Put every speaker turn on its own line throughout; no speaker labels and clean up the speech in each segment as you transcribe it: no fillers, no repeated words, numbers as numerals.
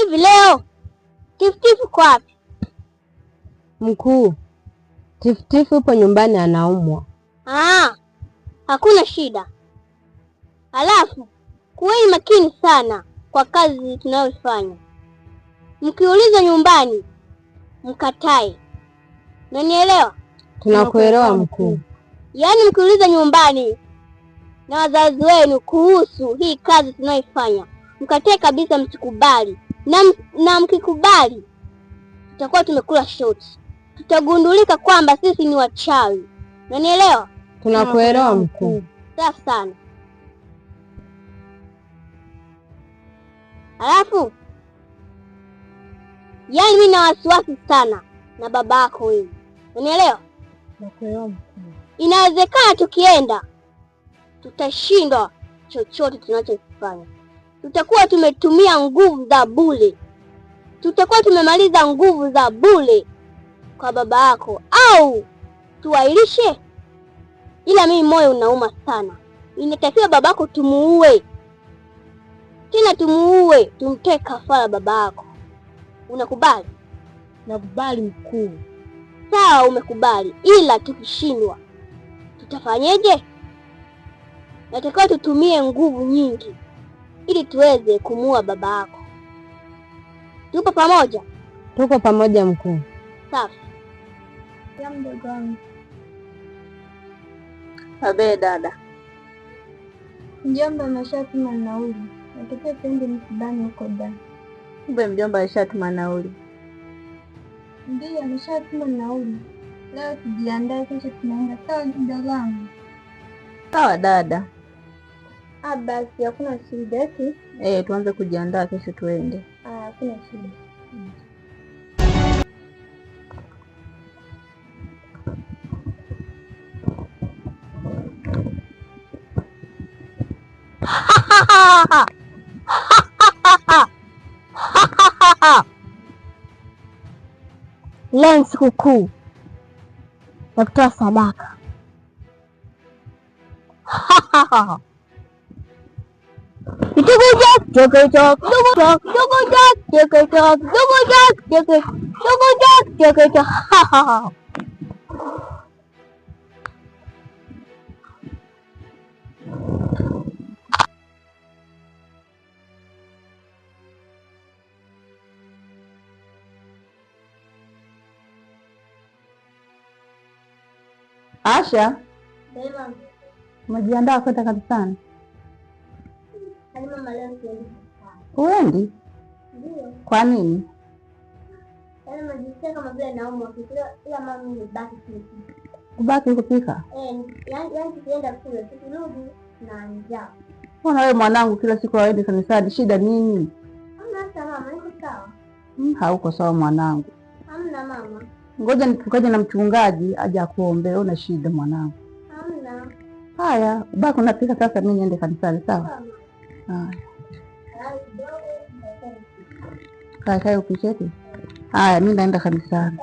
Hivi leo Tifutifu kwa wapi?
Mkuu, Tifutifu yupo nyumbani anaumwa.
Hakuna shida. Alafu kuweni makini sana kwa kazi tunayofanya. Mkiuliza nyumbani mkatae. Unanielewa?
Tunakuelewa mkuu.
Yaani mkiuliza nyumbani na wazazi wenu kuhusu hii kazi tunayoifanya, mkatae kabisa, msikubali. Na mkikubali tutakuwa tumekula shoti. Tutagundulika kwamba sisi ni wachawi. Unanielewa?
Tunakuelewa mkuu.
Safi sana. Alafu yaani mimi na wasiwasi sana na baba yako wewe. Unanielewa?
Tunakuelewa mkuu.
Inawezekana tukienda tutashindwa chochote tunachokifanya. Tutakuwa tumetumia nguvu za bure. Tutakuwa tumemaliza nguvu za bure kwa baba yako, au tuwailishe. Ila mimi moyo unauma sana. Inatakiwa babako tumuue. Tena tumuue, tumtoe kafara babako. Unakubali?
Nakubali mkuu.
Sawa, umekubali. Ila tukishindwa tutafanyeje? Natakiwa tutumie nguvu nyingi ili tuweze kumuua babako. Tupo pamoja?
Tuko pamoja mkuu.
Safi.
Ya mdogo wangu.
Abe dada.
Mjomba ameshatuma nauli. Nataka tuende msibani huko da.
Kumbe mjomba alishatuma nauli?
Ndiyo, ameshatuma nauli. Leo tujiandae, kesho tunaenda. Sawa mdogo wangu?
Sawa dada.
Basi hakuna shida eti.
Tuanze kujiandaa, kesho tuende.
Hakuna shida.
Leo ni siku kuu ya kutoa sadaka.
Asha, umejiandaa kwenda kanisani? Uendi?
Ndio.
Kwa nini?
Yaani najisikia kama vile naumwa, ila mama nibaki tu.
Ubaki kupika?
Yaani tukienda kule, tukirudi na njaa.
Mbona wewe mwanangu kila siku waende kanisani, shida nini?
Hamna mama, niko sawa.
Hauko sawa mwanangu.
Hamna mama.
Ngoja nitukaje na mchungaji aje akuombe, una shida mwanangu.
Hamna.
Haya, ubaki unapika sasa, mimi niende kanisani, sawa? Haya. Kaka upiketi? Haya, mimi naenda kanisani.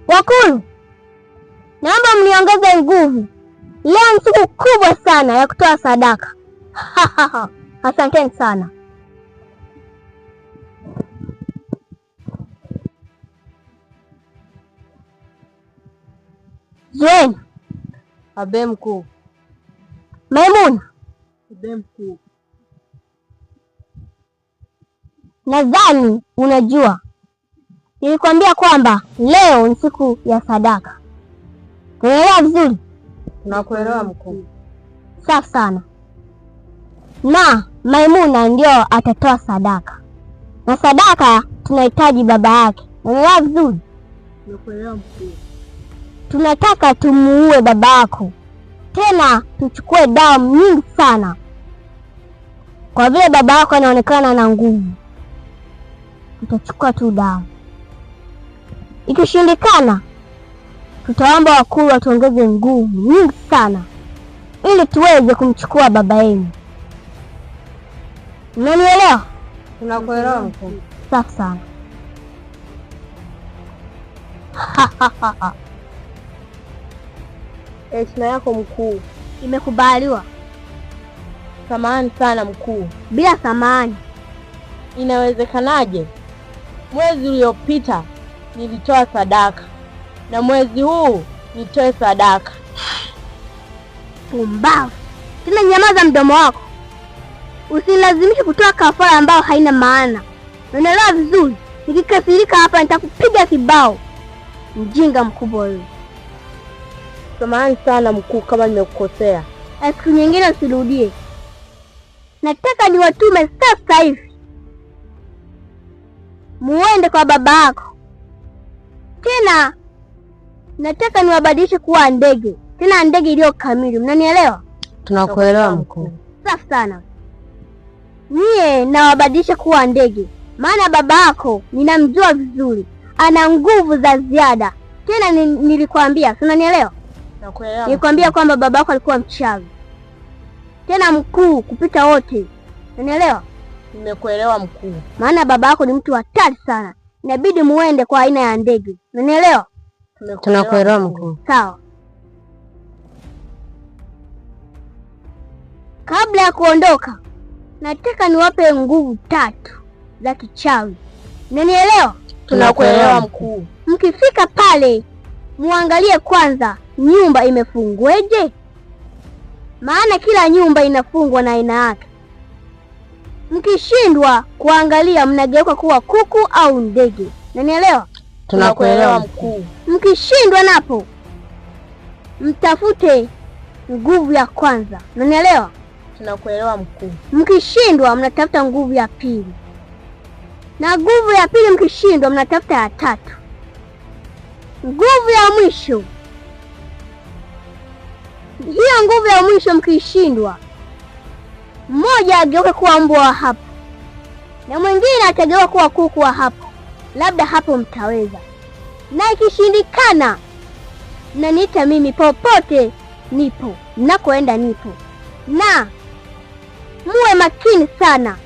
Wakulu, naomba mniongeze nguvu. Leo ni siku kubwa sana ya kutoa sadaka. Asanteni sana. Zuena.
Abe mkuu.
Maimuna.
Abe mkuu.
Nadhani unajua nilikwambia kwamba leo ni siku ya sadaka. Unaelewa vizuri?
Tunakuelewa mkuu.
Safi sana. Na Maimuna ndio atatoa sadaka, na sadaka tunahitaji baba yake. Unaelewa vizuri?
Tunakuelewa mkuu.
Tunataka tumuue baba yako, tena tuchukue damu nyingi sana, kwa vile baba yako anaonekana na nguvu. Tutachukua tu damu. Ikishindikana, tutaomba wakuu watuongeze nguvu nyingi sana ili tuweze kumchukua baba yenu. Unanielewa?
Tunakuelewa mkuu.
Safi sana.
Heshima yako mkuu.
Imekubaliwa.
Samahani sana mkuu.
Bila samahani.
Inawezekanaje? Mwezi uliopita nilitoa sadaka na mwezi huu nitoe sadaka?
Pumbavu! Tena nyamaza mdomo wako. Usilazimishe kutoa kafara ambayo haina maana. Unaelewa vizuri? Nikikasirika hapa nitakupiga kibao. Mjinga mkubwa wewe.
Samahani sana mkuu kama nimekukosea.
Siku nyingine usirudie. Nataka niwatume sasa hivi muende kwa baba yako. Tena nataka niwabadilishe kuwa ndege. Tena ndege iliyo kamili. Mnanielewa?
Tunakuelewa mkuu.
Safi sana. Niye nawabadilisha kuwa ndege. Maana baba yako ninamjua vizuri. Ana nguvu za ziada. Tena nilikwambia, unanielewa?
Nakuelewa.
Nilikwambia kwamba baba yako alikuwa mchawi. Tena mkuu kupita wote. Unanielewa?
Nimekuelewa mkuu.
Maana baba yako ni mtu hatari sana. Inabidi muende kwa aina ya ndege. Unanielewa?
Tunakuelewa mkuu.
Sawa. Kabla ya kuondoka, nataka niwape nguvu 3 za kichawi. Unanielewa?
Tunakuelewa mkuu.
Mkifika pale, muangalie kwanza nyumba imefungweje. Maana kila nyumba inafungwa na aina yake. Mkishindwa kuangalia, mnageuka kuwa kuku au ndege. Unanielewa?
Tunakuelewa mkuu.
Mkishindwa napo, mtafute nguvu ya kwanza. Unanielewa?
Tunakuelewa mkuu.
Mkishindwa mnatafuta nguvu ya pili. Na nguvu ya pili mkishindwa mnatafuta ya 3. Nguvu ya mwisho. Hiyo nguvu ya mwisho mkishindwa, mmoja ageuke kuwa mbwa wa hapo na mwingine atageuka kuwa kuku wa hapo. Labda hapo mtaweza. Na ikishindikana, mnaniita mimi, popote nipo, nakoenda nipo. Na muwe makini sana.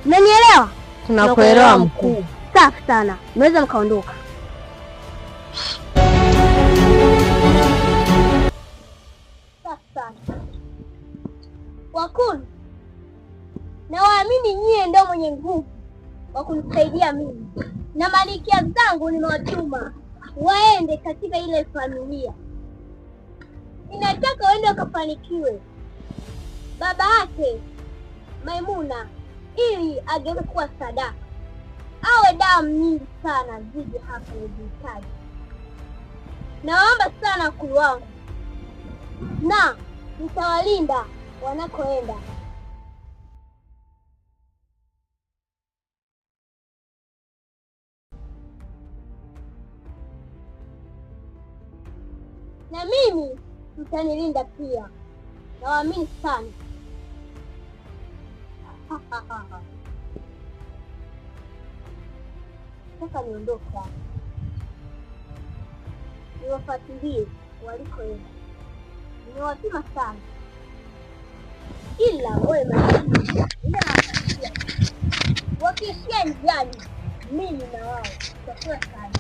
Mnanielewa?
Tunakuelewa mkuu.
Safi sana. Mweza mkaondoka. Safi sana. Wakulu, na waamini nyie ndio mwenye nguvu wa kunisaidia mimi. Na malikia zangu nimewatuma waende katika ile familia. Ninataka waende wakafanikiwe baba yake Maimuna, ili ageuke kuwa sadaka. Awe damu nyingi sana ziji hapa nijihitaji. Naomba sana wakulu wangu, na nitawalinda wanakoenda. Na mimi mtanilinda pia. Nawaamini sana. Sasa niondoke hapa. Niwafuatilie walikoenda. Nimewapima sana. Ila wewe makini. Wakiishia njiani, mimi na wao tutakuwa sana.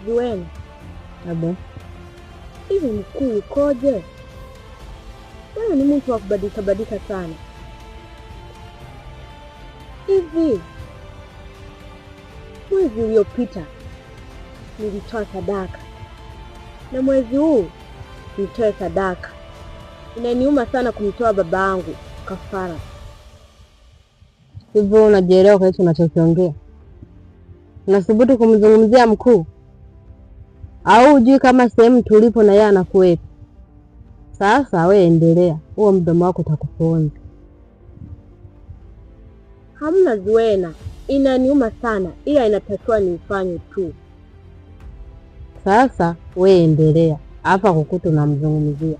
Zuena. Abo. Hivi mkuu ukoje? Wewe ni mtu wa kubadilika sana. Hivi mwezi uliopita nilitoa sadaka na mwezi huu nitoe sadaka. Inaniuma sana kumtoa baba yangu kafara.
Hivyo unajielewa kwa hicho unachokiongea? Unathubutu kumzungumzia mkuu? Au hujui kama sehemu tulipo na yeye anakuwepo? Sasa we endelea, huo mdomo wako utakuponza.
Hamna Zuena, inaniuma sana, ila inatakiwa nifanye tu.
Sasa we endelea, hapa kukuta unamzungumzia.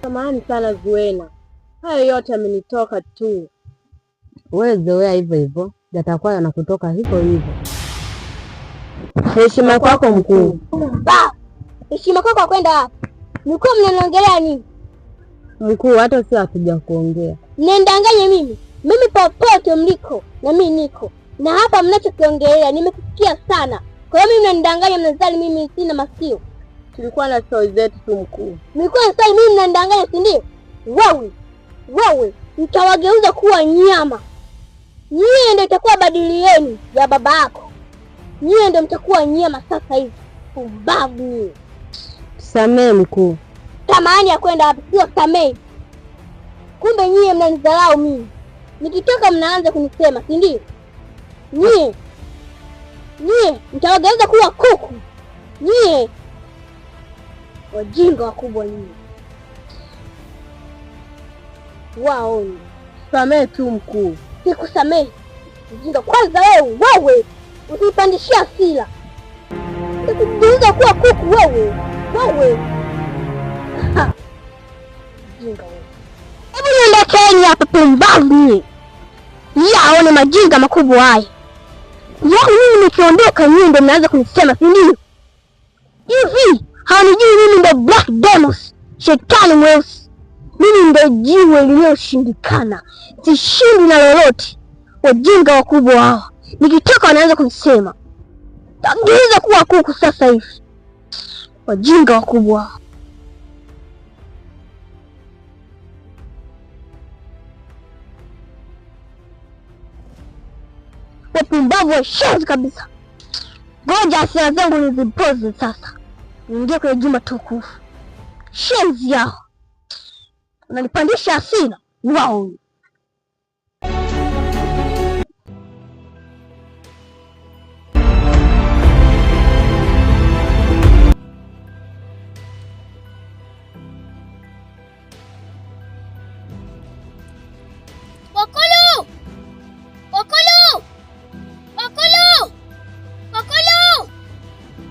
Samahani sana Zuena, hayo yote amenitoka tu.
Wewe zoea hivyo hivyo, yatakuwa yanakutoka hivyo hivyo. Heshima kwako mkuu.
Heshima kwako kwenda wapi? Mlikuwa mnaniongelea nini?
Mkuu, hata si hatuja kuongea.
Mnandanganya mimi. Mimi popote mliko na mimi niko. Na hapa mnachokiongelea nimekusikia sana. Kwa hiyo mimi mnanidanganya, mnadhani mimi sina masikio.
Tulikuwa na stori zetu tu mkuu.
Mlikuwa na stori, mimi mnanidanganya, si ndio? Wewe mtawageuza kuwa nyama. Nyie ndio itakuwa badili yenu ya baba yako. Nyie ndio mtakuwa nyama sasa hivi. Pumbavu nyie.
Samee mkuu.
Tamani ya kwenda hapo sio samee. Kumbe nyie mnanidharau mimi. Nikitoka mnaanza kunisema, si ndio? Nyie mtawageuza kuwa kuku. Nyie wajinga wakubwa nyie. Waoni.
Samee tu mkuu.
Sikusamee. Mjinga kwanza wewe. Usipandishia hasira. Ukigeuza kuwa kuku wewe. Mjinga wewe. Hebu niondokeni hapa pumbavu nyie. Aone majinga makubwa haya. Mimi nikiondoka nyie ndio mnaanza kunisema, si ndio? Hivi hawanijui mimi ndio Black Demon, shetani mweusi. Mimi ndio jiwe lililoshindikana. Sishindi na lolote. Wajinga wakubwa hawa. Nikitoka wanaanza kunisema. Tageuza kuwa kuku sasa hivi. Wajinga wakubwa hawa. Wapumbavu wa shenzi kabisa. Ngoja hasira zangu nizipoze sasa. Niingie kwenye jumba tukufu. Shenzi yao. Unanipandisha hasira. Wao.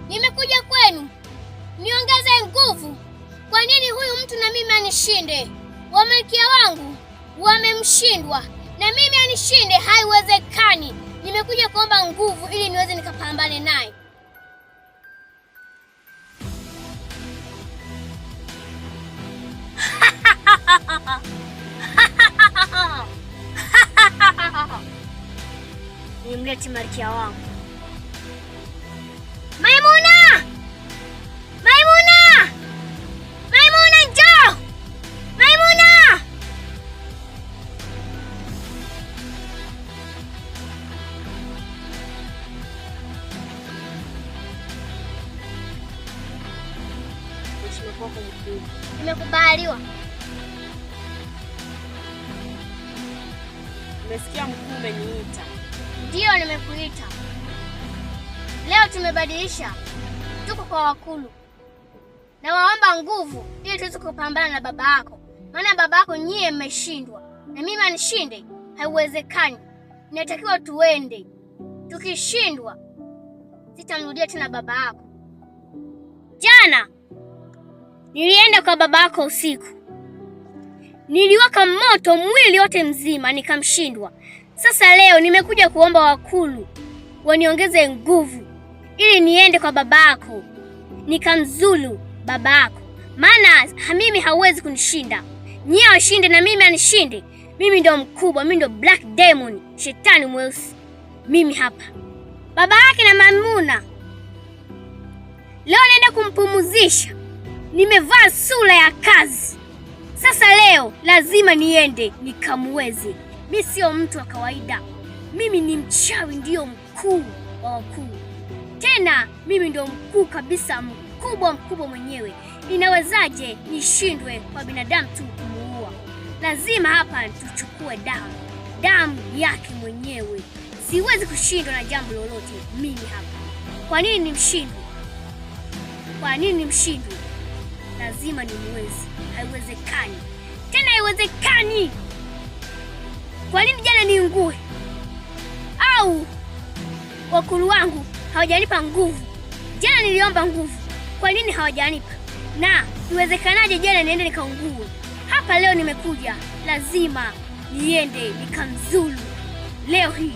Nimekuja kwenu. Niongeze nguvu. Kwa nini huyu mtu na mimi anishinde? Wamalkia wangu wamemshindwa na mimi anishinde? Haiwezekani. Nimekuja kuomba nguvu ili niweze nikapambane naye. Nimlete malkia wangu. Maimuna! Njoo! Maimuna! Nimekubaliwa.
Umesikia mkuu umeniita?
Ndio nimekuita. Leo tumebadilisha. Tuko kwa wakulu. Na waomba nguvu ili tuweze kupambana na baba yako. Maana baba yako nyie mmeshindwa. Na mimi anishinde? Haiwezekani. Inatakiwa tuende. Tukishindwa sitamrudia tena baba yako. Jana nilienda kwa baba yako usiku. Niliwaka moto mwili wote mzima nikamshindwa. Sasa leo nimekuja kuomba wakulu waniongeze nguvu ili niende kwa babako nikamzulu babako. Maana mimi hawezi kunishinda. Nyie washinde na mimi anishinde. Mimi ndo mkubwa, mimi ndo Black Demon, shetani mweusi. Mimi hapa. Baba yake na Maimuna leo naenda kumpumuzisha. Nimevaa sura ya kazi. Sasa leo lazima niende nikamweze. Mimi sio mtu wa kawaida. Mimi ni mchawi, ndio mkuu wa wakuu. Tena mimi ndio mkuu kabisa, mkubwa mwenyewe. Inawezaje nishindwe kwa binadamu tu kumuua? Lazima hapa tuchukue damu yake mwenyewe. Siwezi kushindwa na jambo lolote mimi hapa. Kwa nini nimshindwe? Lazima nimweze. Haiwezekani. Tena haiwezekani. Kwa nini jana niungue? Au wakulu wangu hawajanipa nguvu? Jana niliomba nguvu. Kwa nini hawajanipa? Na iwezekanaje jana niende nikaungue? Hapa leo nimekuja, lazima niende nikamzulu leo hii.